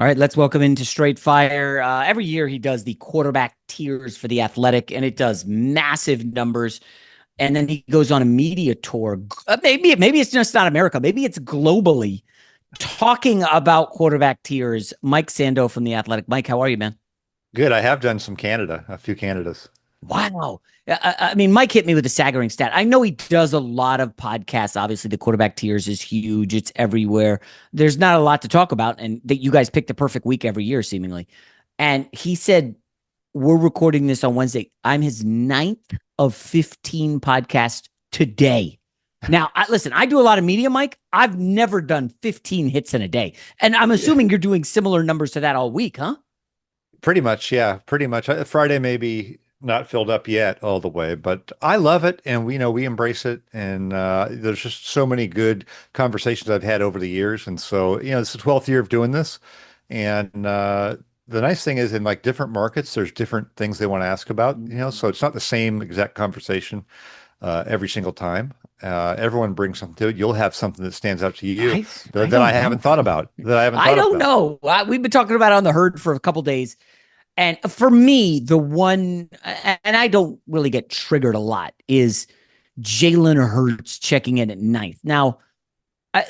All right, let's welcome into Straight Fire. Every year he does the quarterback tiers for the Athletic, and it does massive numbers. And then he goes on a media tour. Maybe it's just not America. Maybe it's globally talking about quarterback tiers. Mike Sando from the Athletic. Mike, how are you, man? Good. I have done some Canada, a few Canadas. Wow. I mean, Mike hit me with a staggering stat. I know he does a lot of podcasts. Obviously, the quarterback tiers is huge. It's everywhere. There's not a lot to talk about, and that you guys pick the perfect week every year, seemingly. And he said, we're recording this on Wednesday. I'm his ninth of 15 podcasts today. Now, listen, I do a lot of media, Mike. I've never done 15 hits in a day. And I'm Yeah, assuming you're doing similar numbers to that all week, huh? pretty much. Yeah, pretty much. Friday maybe not filled up yet all the way, but I love it, and we embrace it. And there's just so many good conversations I've had over the years, and so it's the 12th year of doing this, and the nice thing is in like different markets, there's different things they want to ask about. So it's not the same exact conversation every single time. Everyone brings something to it. You'll have something that stands out to you I that, I that I don't haven't know. thought about. That I haven't I thought don't about. know. We've been talking about it on the herd for a couple days. And for me, the one, and I don't really get triggered a lot, is Jalen Hurts checking in at ninth. Now,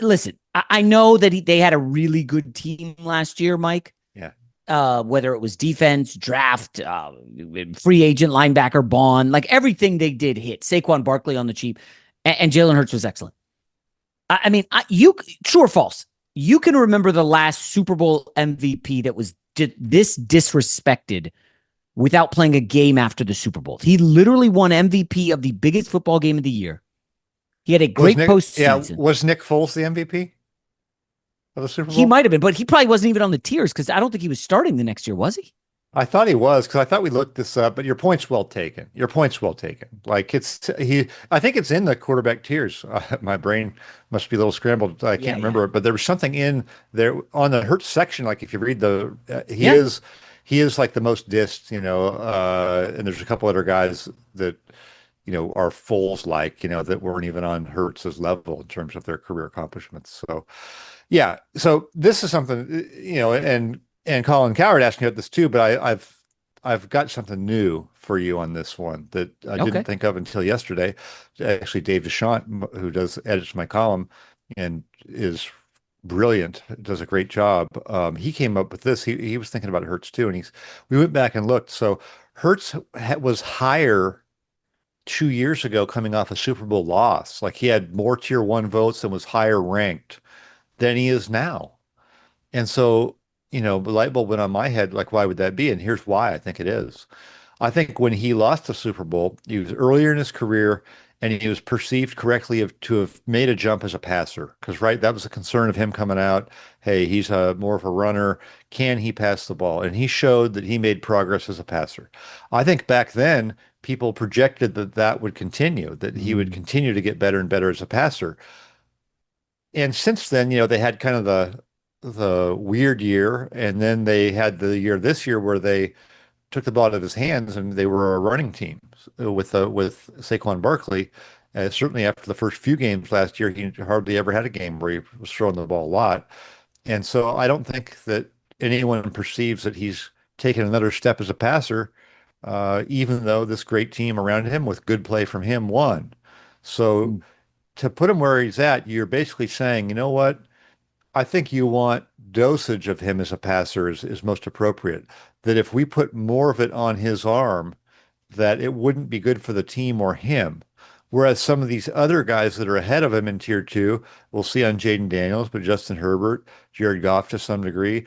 listen, I know that they had a really good team last year, Mike. Yeah. Whether it was defense, draft, free agent, linebacker, Bond, like everything they did hit. Saquon Barkley on the cheap, and Jalen Hurts was excellent. I mean, you true or false? You can remember the last Super Bowl MVP that was this disrespected without playing a game after the Super Bowl. He literally won MVP of the biggest football game of the year. He had a Was great Nick, yeah, postseason. was Nick Foles the MVP of the Super He Bowl? might have been, but he probably wasn't even on the tiers because I don't think he was starting the next year, was he? I thought he was because I thought we looked this up, but your point's well taken. Your point's well taken. Like I think it's in the quarterback tiers. My brain must be a little scrambled. I Yeah, can't yeah, remember it, but there was something in there on the Hurts section. Like if you read yeah. he is like the most dissed, and there's a couple other guys that, are Foles like, that weren't even on Hurts's level in terms of their career accomplishments. So, yeah. So this is something, and Colin Coward asked me about this too, but I've got something new for you on this one that I didn't Okay. think of until yesterday. Actually, Dave Deschamps, who edits my column and is brilliant, does a great job. He came up with this. He was thinking about Hertz too, and we went back and looked. So Hertz was higher 2 years ago coming off a Super Bowl loss. Like he had more tier one votes and was higher ranked than he is now. And so, the light bulb went on my head, like, why would that be? And here's why I think it is. I think when he lost the Super Bowl, he was earlier in his career and he was perceived correctly to have made a jump as a passer. Because, right, that was a concern of him coming out. Hey, he's more of a runner. Can he pass the ball? And he showed that he made progress as a passer. I think back then, people projected that that would continue, that he would Mm. continue to get better and better as a passer. And since then, they had kind of the weird year, and then they had the year this year where they took the ball out of his hands and they were a running team with Saquon Barkley. Certainly after the first few games last year, he hardly ever had a game where he was throwing the ball a lot. And so I don't think that anyone perceives that he's taken another step as a passer, even though this great team around him with good play from him won. So Mm. to put him where he's at, you're basically saying, you know what? I think you want dosage of him as a passer is most appropriate. That if we put more of it on his arm, that it wouldn't be good for the team or him. Whereas some of these other guys that are ahead of him in tier two, we'll see on Jaden Daniels, but Justin Herbert, Jared Goff to some degree,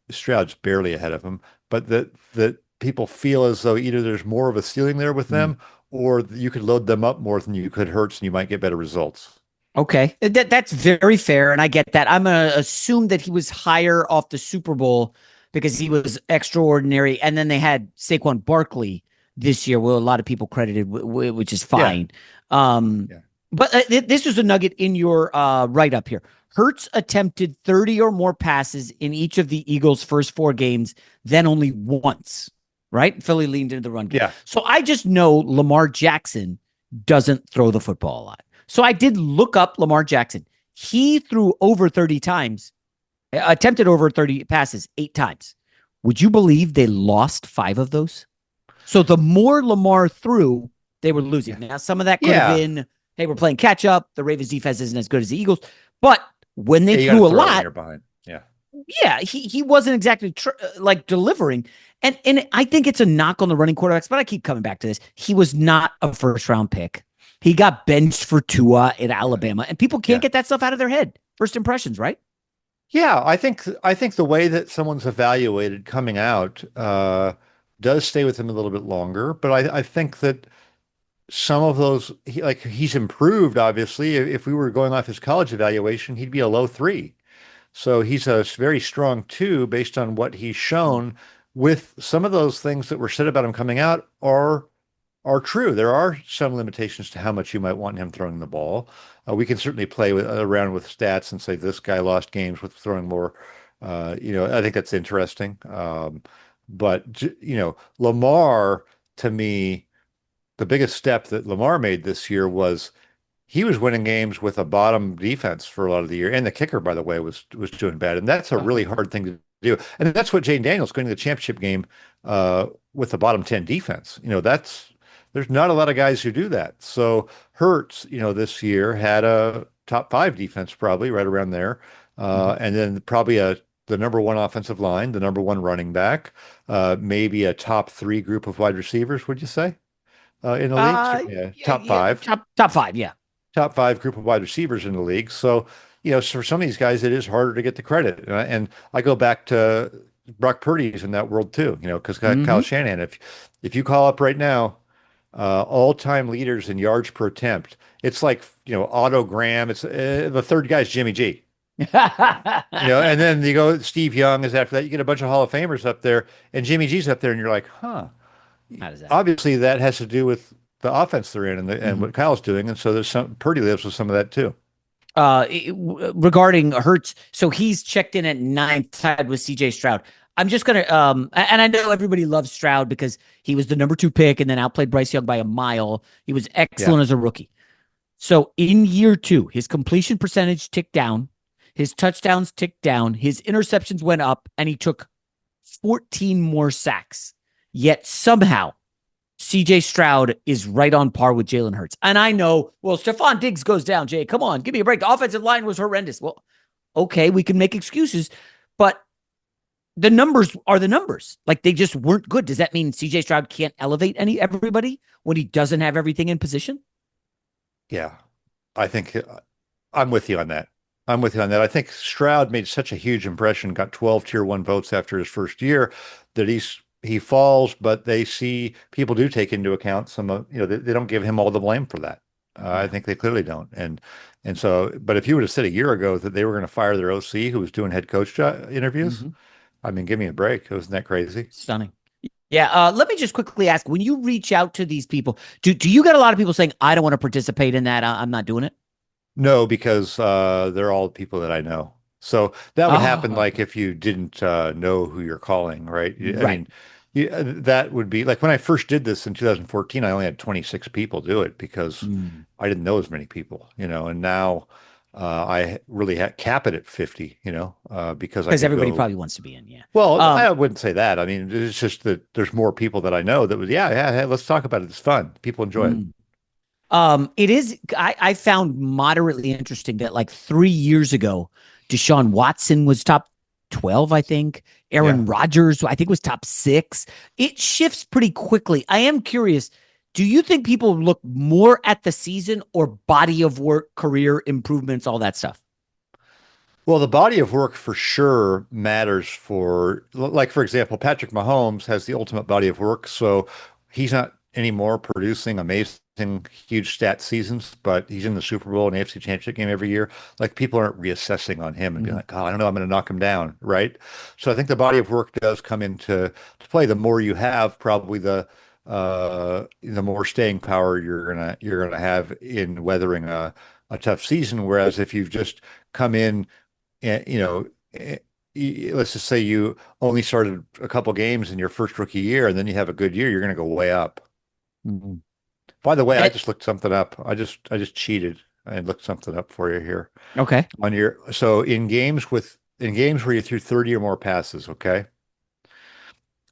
Stroud's barely ahead of him, but that people feel as though either there's more of a ceiling there with Mm. them, or you could load them up more than you could Hurts, and you might get better results. Okay. That's very fair. And I get that. I'm going to assume that he was higher off the Super Bowl because he was extraordinary. And then they had Saquon Barkley this year, where a lot of people credited, which is Yeah, fine. Um, yeah. but this was a nugget in your write up here. Hurts attempted 30 or more passes in each of the Eagles' first four games, then only once, right? Philly leaned into the run game. Yeah. So I just know Lamar Jackson doesn't throw the football a lot. So I did look up Lamar Jackson. He threw over 30 times Attempted over 30 passes 8 times. Would you believe they lost 5 of those? So the more Lamar threw, they were losing. Yeah. Now, some of that could have Yeah. been they were playing catch up. The Ravens defense isn't as good as the Eagles. But when they Yeah, you got to threw a throw when lot, you're behind. Yeah. yeah, he wasn't exactly like delivering. And I think it's a knock on the running quarterbacks, but I keep coming back to this. He was not a first round pick. He got benched for Tua at Yeah. Alabama, and people can't Yeah. get that stuff out of their head. First impressions, right? Yeah, I think the way that someone's evaluated coming out does stay with him a little bit longer, but I think that some of those he's improved obviously. If we were going off his college evaluation, he'd be a low three. So he's a very strong two based on what he's shown. With some of those things that were said about him coming out are true. There are some limitations to how much you might want him throwing the ball. We can certainly play around with stats and say this guy lost games with throwing more. I think that's interesting. But Lamar, to me, the biggest step that Lamar made this year was he was winning games with a bottom defense for a lot of the year, and the kicker, by the way, was doing bad, and that's a really hard thing to do. And that's what Jane Daniels going to the championship game with the bottom 10 defense. There's not a lot of guys who do that. So Hurts, this year had a top 5 defense, probably right around there, Mm-hmm. and then probably the number 1 offensive line, the number 1 running back, maybe a top 3 group of wide receivers. Would you say in the league? Certainly a Yeah, top yeah, 5 top 5, yeah. top 5 group of wide receivers in the league. So, for some of these guys, it is harder to get the credit. And I go back to Brock Purdy's in that world too, because Kyle Mm-hmm. Shanahan, if you call up right now, all-time leaders in yards per attempt, it's like, Otto Graham. It's the third guy's Jimmy G. And then you go, Steve Young is after that. You get a bunch of Hall of Famers up there, and Jimmy G's up there, and you're like, huh. How does that? Obviously, that has to do with the offense they're in and Mm-hmm. what Kyle's doing, and so there's some Purdy lives with some of that too. Regarding Hurts, so he's checked in at ninth, tied with CJ Stroud. I'm just gonna and I know everybody loves Stroud because he was the number 2 pick and then outplayed Bryce Young by a mile. He was Yeah. excellent as a rookie. So in year 2, his completion percentage ticked down, his touchdowns ticked down, his interceptions went up, and he took 14 more sacks. Yet somehow CJ Stroud is right on par with Jalen Hurts. And I know, well, Stephon Diggs goes down, Jay. Come on, give me a break. The offensive line was horrendous. Well, okay, we can make excuses, but the numbers are the numbers. Like they just weren't good. Does that mean CJ Stroud can't elevate everybody when he doesn't have everything in position? Yeah. I think I'm with you on that. I'm with you on that. I think Stroud made such a huge impression, got 12 tier 1 votes after his first year that he falls, but they see people do take into account some of, they don't give him all the blame for that. I Yeah. think they clearly don't. And so, but if you would have said a year ago that they were going to fire their OC who was doing head coach interviews, Mm-hmm. I mean, give me a break. Wasn't that crazy? Stunning. Yeah. Let me just quickly ask, when you reach out to these people, do you get a lot of people saying, I don't want to participate in that? I'm not doing it? No, because they're all people that I know. So that would happen Oh, like if you didn't know who you're calling, right? I right. mean, that would be like when I first did this in 2014, I only had 26 people do it because Mm. I didn't know as many people, and now I really cap it at 50, because I Because could everybody go. probably wants to be in. Yeah. Well, Um, I wouldn't say that. I mean, it's just that there's more people that I know that would, yeah, yeah, hey, let's talk about it. It's fun. People enjoy it. mm. It is. I found moderately interesting that like 3 years ago, Deshaun Watson was top 12, I think. Yeah. Aaron Rodgers, I think, was top 6. It shifts pretty quickly. I am curious. Do you think people look more at the season or body of work, career improvements, all that stuff? Well, the body of work for sure matters like, for example, Patrick Mahomes has the ultimate body of work. So he's not anymore producing amazing, huge stat seasons, but he's in the Super Bowl and AFC Championship game every year. Like people aren't reassessing on him and being Mhm. like, oh, I don't know, I'm going to knock him down. Right. So I think the body of work does come into to play. The more you have, probably the more staying power you're gonna have in weathering a tough season. Whereas if you've just come in and let's just say you only started a couple games in your first rookie year and then you have a good year, you're going to go way up. Mhm. By the way, I Eh, just looked something up. I just cheated and looked something up for you here okay. on your so in games with in games where you threw 30 or more passes, okay?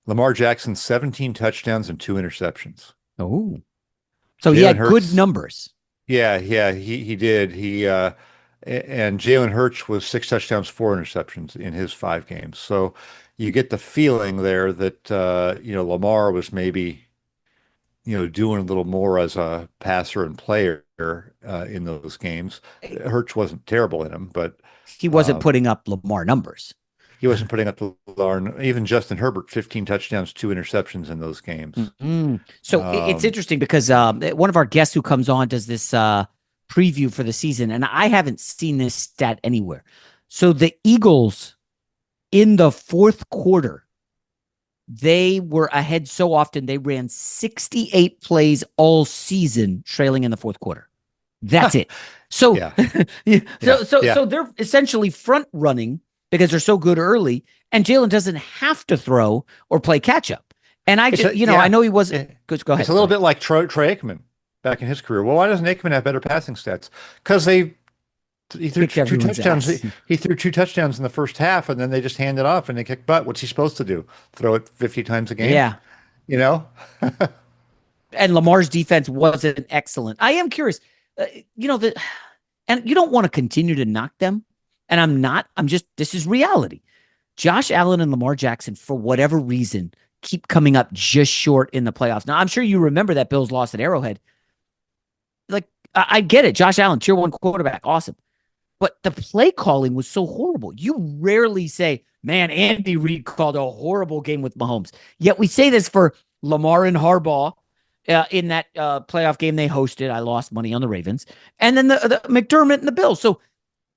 Lamar Jackson, 17 touchdowns and two interceptions. Oh, so he Jalen had good Hurts, numbers. yeah, he did. And Jalen Hurts was six touchdowns, four interceptions in his five games. So you get the feeling there that Lamar was maybe doing a little more as a passer and player in those games. Hurts wasn't terrible in them, but He wasn't uh, putting up Lamar numbers. he wasn't putting up the line. Even Justin Herbert, 15 touchdowns, two interceptions in those games. So it's Um, interesting because one of our guests who comes on does this preview for the season, and I haven't seen this stat anywhere. So the Eagles in the fourth quarter, they were ahead so often they ran 68 plays all season, trailing in the fourth quarter. That's it. So, yeah, yeah, yeah, so yeah. they're essentially front running because they're so good early, and Jalen doesn't have to throw or play catch up. And I It's just, a I yeah. know he wasn't. It- Go it's ahead. a Go little ahead. bit like Troy Aikman back in his career. Well, why doesn't Aikman have better passing stats? Because he threw Kicked two everyone's touchdowns. ass. He threw two touchdowns in the first half, and then they just handed off and they kicked butt. What's he supposed to do? Throw it 50 times a game? Yeah. You know? And Lamar's defense wasn't excellent. I am curious, uh, you know, the, and you don't want to continue to knock them. And I'm not. I'm just, this is reality. Josh Allen and Lamar Jackson, for whatever reason, keep coming up just short in the playoffs. Now, I'm sure you remember that Bills lost at Arrowhead. Like, I get it. Josh Allen, tier one quarterback, awesome. But the play calling was so horrible. You rarely say, man, Andy Reid called a horrible game with Mahomes. Yet we say this for Lamar and Harbaugh in that playoff game they hosted. I lost money on the Ravens. And then the McDermott and the Bills. So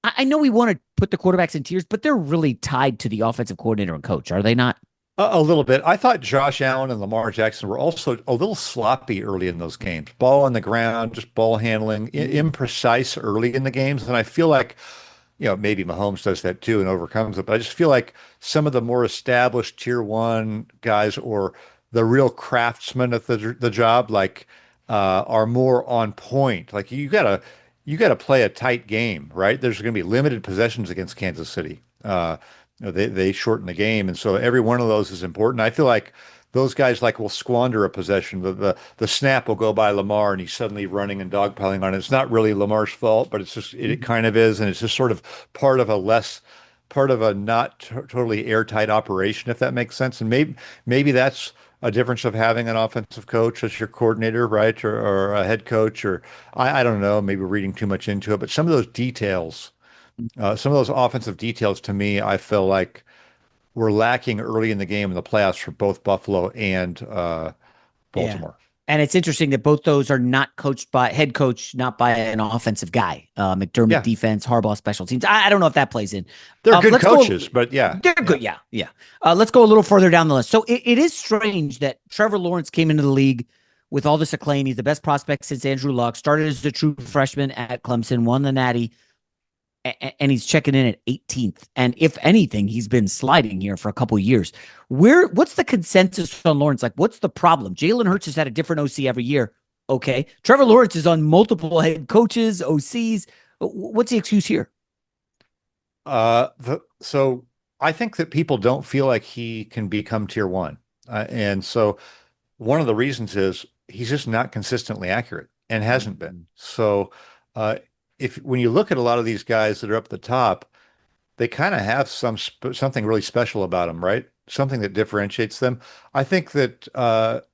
I know we want to put the quarterbacks in tiers, but they're really tied to the offensive coordinator and coach, are they not? A little bit. I thought Josh Allen and Lamar Jackson were also a little sloppy early in those games. Ball on the ground, just ball handling, imprecise early in the games. And I feel like, maybe Mahomes does that too and overcomes it. But I just feel like some of the more established tier one guys or the real craftsmen at the job, like are more on point. Like you gotta play a tight game, right? There's going to be limited possessions against Kansas City. They shorten the game, and so every one of those is important. I feel like those guys will squander a possession. The snap will go by Lamar, and he's suddenly running and dogpiling on it. It's not really Lamar's fault, but it's just it kind of is, and it's just sort of part of a less part of a not totally airtight operation, if that makes sense. And maybe that's a difference of having an offensive coach as your coordinator, right, or a head coach, or I don't know, maybe reading too much into it. But some of those details. Some of those offensive details to me, I feel like were lacking early in the game in the playoffs for both Buffalo and Yeah. Baltimore. And it's interesting that both those are not coached by head coach, not by an offensive guy. McDermott Yeah, defense, Harbaugh special teams. I don't know if that plays in. they're good Let's go. coaches, but yeah, They're yeah. good. Yeah. Yeah. Let's go a little further down the list. So it is strange that Trevor Lawrence came into the league with all this acclaim. He's the best prospect since Andrew Luck. Started as a true freshman at Clemson, won the Natty, and he's checking in at 18th. And if anything, he's been sliding here for a couple of years. What's the consensus on Lawrence? Like, what's the problem? Jalen Hurts has had a different OC every year. Okay. Trevor Lawrence is on multiple head coaches, OCs. What's the excuse here? So I think that people don't feel like he can become tier one, and so one of the reasons is he's just not consistently accurate and hasn't been. Mm-hmm. So uh, if when you look at a lot of these guys that are up at the top, they kind of have something really special about them, right? Something that differentiates them. I think that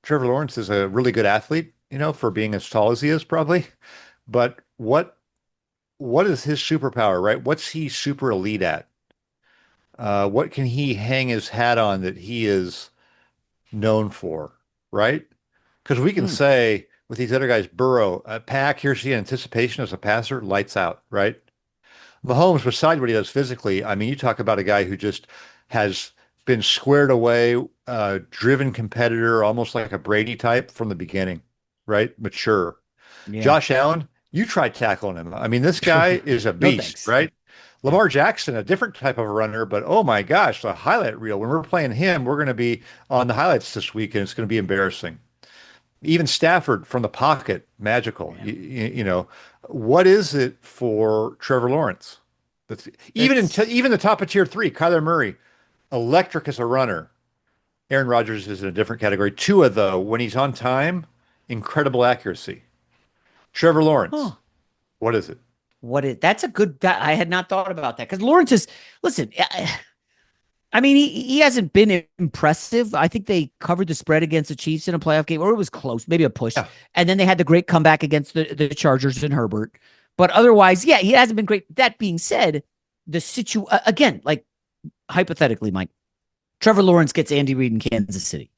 Trevor Lawrence is a really good athlete, for being as tall as he is, probably. But what is his superpower, right? What's he super elite at? What can he hang his hat on that he is known for, right? Because we can Hmm. say with these other guys, Burrow, accuracy and anticipation as a passer, lights out, right? Mahomes, beside what he does physically, I mean, you talk about a guy who just has been squared away, driven competitor, almost like a Brady type from the beginning, right? Mature. Yeah. Josh Allen, you try tackling him. I mean, this guy is a No beast, thanks. right? Yeah. Lamar Jackson, a different type of a runner, but oh my gosh, the highlight reel. When we're playing him, we're going to be on the highlights this week, and it's going to be embarrassing. Even Stafford from the pocket, magical. Yeah. What is it for Trevor Lawrence? That's That's even the top of tier three. Kyler Murray, electric as a runner. Aaron Rodgers is in a different category. Tua, though, when he's on time, incredible accuracy. Trevor Lawrence, huh. what is it? That's a good. I had not thought about that because Lawrence is. Listen, I mean, he hasn't been impressive. I think they covered the spread against the Chiefs in a playoff game, or it was close, maybe a push. Yeah, And then they had the great comeback against the Chargers and Herbert. But otherwise, yeah, he hasn't been great. That being said, again, like hypothetically, Mike, Trevor Lawrence gets Andy Reid in Kansas City.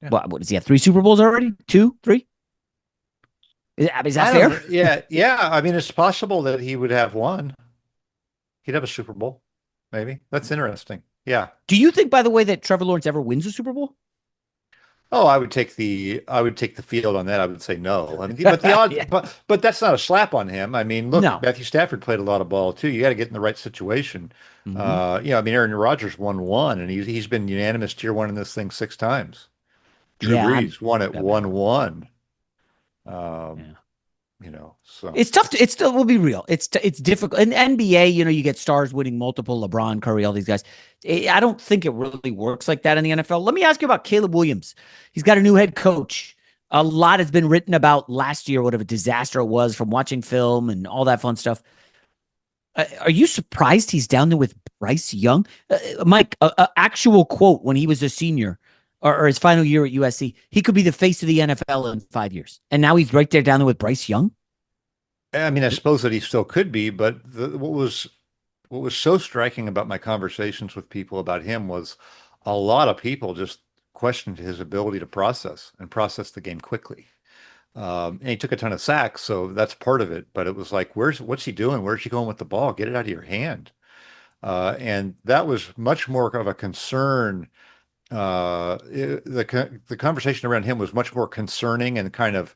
yeah. What does he have? 3 Super Bowls already? Two, three? Is that I fair? don't know. Yeah, yeah. I mean, it's possible that he would have one. He'd have a Super Bowl, maybe. That's interesting. Yeah. Do you think, by the way, that Trevor Lawrence ever wins a Super Bowl? Oh, I would take the field on that. I would say no. I mean, but the odds, Yeah. but that's not a slap on him. I mean, look, No. Matthew Stafford played a lot of ball too. You got to get in the right situation. Mm-hmm. I mean, Aaron Rodgers won one, and he's been unanimous tier one in this thing 6 times. Drew Yeah. Brees won it I bet. 1-1. Um, Yeah. so It's tough to, it's still, we'll be real. It's difficult. In NBA, you get stars winning multiple, LeBron, Curry, all these guys. I don't think it really works like that in the NFL. Let me ask you about Caleb Williams. He's got a new head coach. A lot has been written about last year, what a disaster it was from watching film and all that fun stuff. Are you surprised he's down there with Bryce Young? Mike, a actual quote when he was a senior or his final year at USC, he could be the face of the NFL in 5 years. And now he's right there down there with Bryce Young. I mean, I suppose that he still could be, but what was so striking about my conversations with people about him was a lot of people just questioned his ability to process the game quickly. And he took a ton of sacks, so that's part of it. But it was like, what's he doing? Where's he going with the ball? Get it out of your hand. And that was much more of a concern. The conversation around him was much more concerning and kind of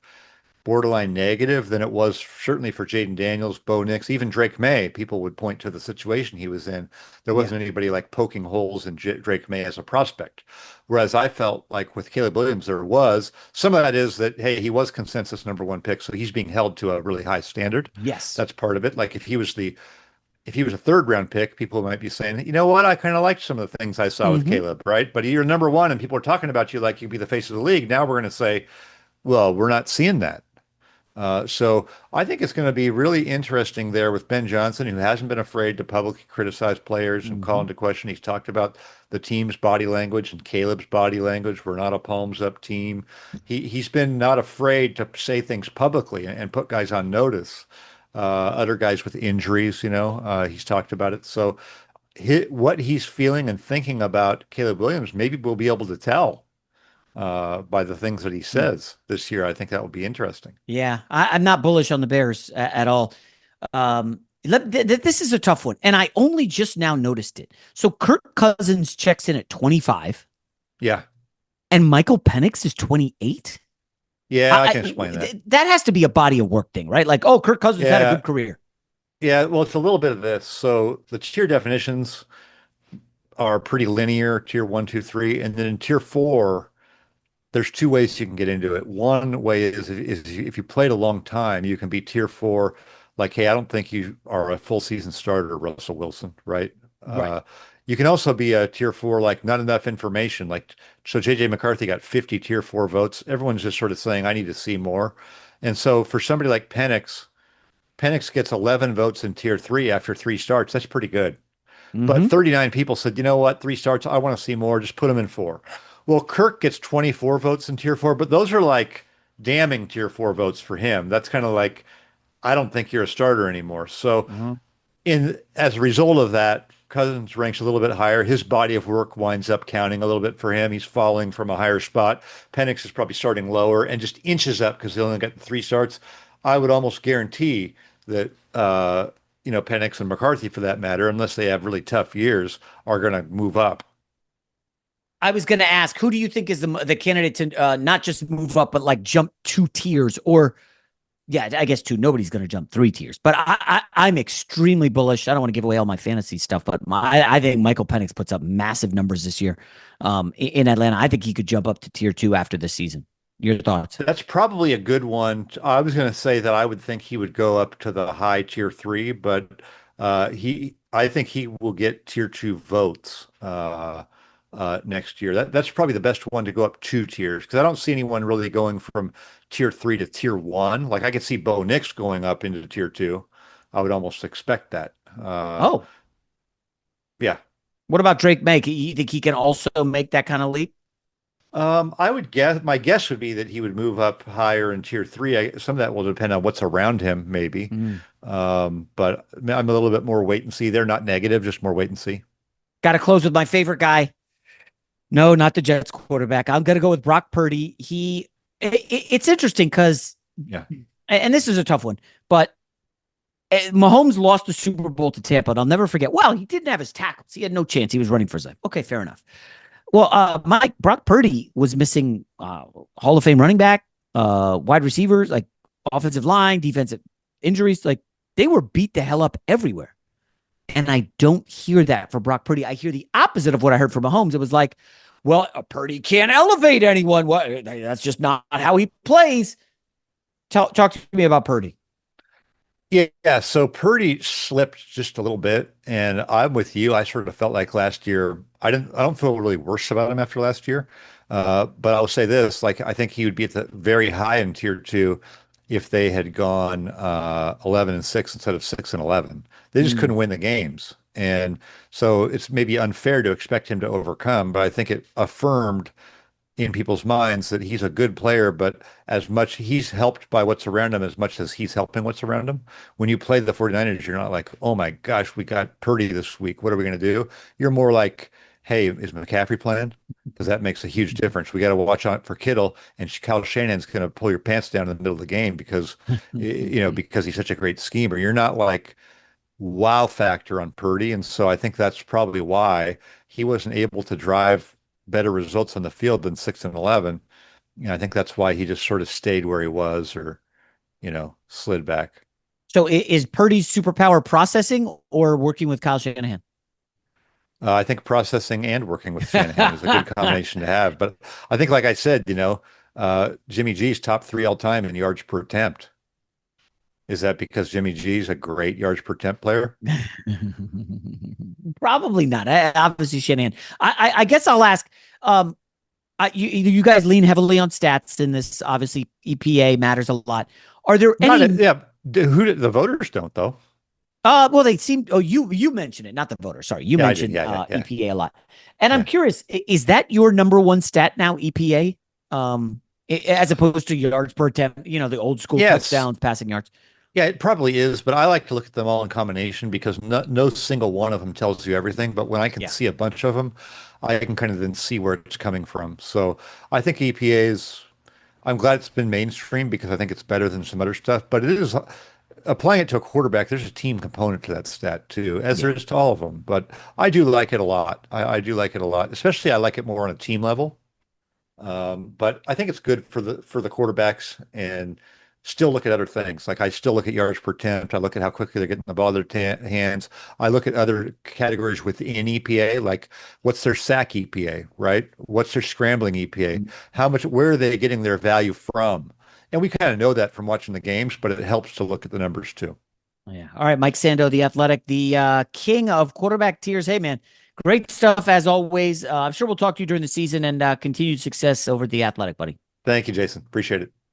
borderline negative than it was certainly for Jaden Daniels, Bo Nix, even Drake May. People would point to the situation he was in. There Yeah. wasn't anybody like poking holes in Drake May as a prospect. Whereas I felt like with Caleb Williams, there was some of that is that, hey, he was consensus number one pick. So he's being held to a really high standard. Yes. That's part of it. Like if he was a third round pick, people might be saying, you know what, I kind of liked some of the things I saw with Mm-hmm. Caleb, right? But you're number one and people are talking about you like you'd be the face of the league. Now we're going to say, well, we're not seeing that. So I think it's going to be really interesting there with Ben Johnson, who hasn't been afraid to publicly criticize players and call Mm-hmm. into question. He's talked about the team's body language and Caleb's body language. We're not a palms up team. He's been not afraid to say things publicly and put guys on notice. Other guys with injuries, he's talked about it. So what he's feeling and thinking about Caleb Williams, maybe we'll be able to tell by the things that he says this year. I think that will be interesting. Yeah, I'm not bullish on the Bears at all. This is a tough one, and I only just now noticed it. So Kirk Cousins checks in at 25, Yeah. and Michael Penix is 28. Yeah, I can explain that. That has to be a body of work thing, right? Like, oh, Kirk Cousins had a Yeah. good career. Yeah. Well, it's a little bit of this. So the tier definitions are pretty linear, tier one, two, three. And then in tier four, there's two ways you can get into it. One way is if you played a long time, you can be tier four, like, hey, I don't think you are a full season starter, Russell Wilson, right? Right. You can also be a tier four, like not enough information. Like, so JJ McCarthy got 50 tier four votes. Everyone's just sort of saying, I need to see more. And so for somebody like Penix gets 11 votes in tier three after 3 starts. That's pretty good. But Mm-hmm. 39 people said, you know what, 3 starts, I want to see more. Just put him in four. Well, Kirk gets 24 votes in tier four, but those are like damning tier four votes for him. That's kind of like, I don't think you're a starter anymore. So Uh-huh. in as a result of that, Cousins ranks a little bit higher. His body of work winds up counting a little bit for him. He's falling from a higher spot. Penix is probably starting lower and just inches up because he only got 3 starts. I would almost guarantee that Penix and McCarthy, for that matter, unless they have really tough years, are going to move up. I was going to ask, who do you think is the candidate to not just move up, but like jump 2 tiers or yeah, I guess two. Nobody's going to jump 3 tiers, but I'm extremely bullish. I don't want to give away all my fantasy stuff, but I think Michael Penix puts up massive numbers this year in Atlanta. I think he could jump up to tier two after this season. Your thoughts? That's probably a good one. I was going to say that I would think he would go up to the high tier three, but I think he will get tier two votes next year. That's probably the best one to go up 2 tiers because I don't see anyone really going from tier three to tier one. Like I could see Bo Nix going up into tier two. I would almost expect that. Oh, Yeah. what about Drake May? You think he can also make that kind of leap? I would guess my guess would be that he would move up higher in tier three. Some of that will depend on what's around him, maybe. Mm. But I'm a little bit more wait and see. They're not negative, just more wait and see. Got to close with my favorite guy. No, not the Jets quarterback. I'm going to go with Brock Purdy. It's interesting because, Yeah. and this is a tough one, but Mahomes lost the Super Bowl to Tampa, and I'll never forget. Well, he didn't have his tackles. He had no chance. He was running for his life. Okay, fair enough. Well, Mike Brock Purdy was missing Hall of Fame running back, wide receivers, like offensive line, defensive injuries. Like they were beat the hell up everywhere. And I don't hear that for Brock Purdy. I hear the opposite of what I heard from Mahomes. It was like, well, Purdy can't elevate anyone. What? That's just not how he plays. Talk to me about Purdy. Yeah. So Purdy slipped just a little bit, and I'm with you. I sort of felt like last year. I don't feel really worse about him after last year. But I'll say this: like I think he would be at the very high in tier two if they had gone 11-6 instead of 6-11. They just couldn't Mm. win the games, and so it's maybe unfair to expect him to overcome. But I think it affirmed in people's minds that he's a good player, but as much he's helped by what's around him as much as he's helping what's around him. When you play the 49ers, you're not like, oh my gosh, we got Purdy this week. What are we going to do? You're more like, hey, is McCaffrey playing? Because that makes a huge difference. We got to watch out for Kittle, and Kyle Shanahan's going to pull your pants down in the middle of the game because, because he's such a great schemer. You're not like, wow factor on Purdy. And so I think that's probably why he wasn't able to drive better results on the field than 6-11. I think that's why he just sort of stayed where he was or, slid back. So is Purdy's superpower processing or working with Kyle Shanahan? I think processing and working with Shanahan is a good combination to have. But I think, like I said, Jimmy G's top three all time in yards per attempt. Is that because Jimmy G's a great yards per attempt player? Probably not. Obviously, Shanahan. I guess I'll ask. You guys lean heavily on stats in this. Obviously, EPA matters a lot. Are there Not, any? yeah. The voters don't though. Well, they seem. Oh, you mentioned it, not the voter. Sorry, you Yeah, I did. mentioned Yeah. EPA a lot, and I'm Yeah. curious: is that your number one stat now, EPA, as opposed to yards per attempt? The old school Yes. touchdowns, passing yards. Yeah, it probably is, but I like to look at them all in combination because no single one of them tells you everything. But when I can Yeah, see a bunch of them, I can kind of then see where it's coming from. So I think EPA's, I'm glad it's been mainstream because I think it's better than some other stuff. But it is applying it to a quarterback, there's a team component to that stat too, as yeah. there is to all of them. But I do like it a lot. I do like it a lot, especially I like it more on a team level. But I think it's good for the quarterbacks and still look at other things. Like I still look at yards per attempt. I look at how quickly they're getting the ball in their hands. I look at other categories within EPA, like what's their sack EPA, right? What's their scrambling EPA? Where are they getting their value from? And we kind of know that from watching the games, but it helps to look at the numbers too. Yeah. All right, Mike Sando, the Athletic, the king of quarterback tiers. Hey, man, great stuff as always. I'm sure we'll talk to you during the season and continued success over at the Athletic, buddy. Thank you, Jason. Appreciate it.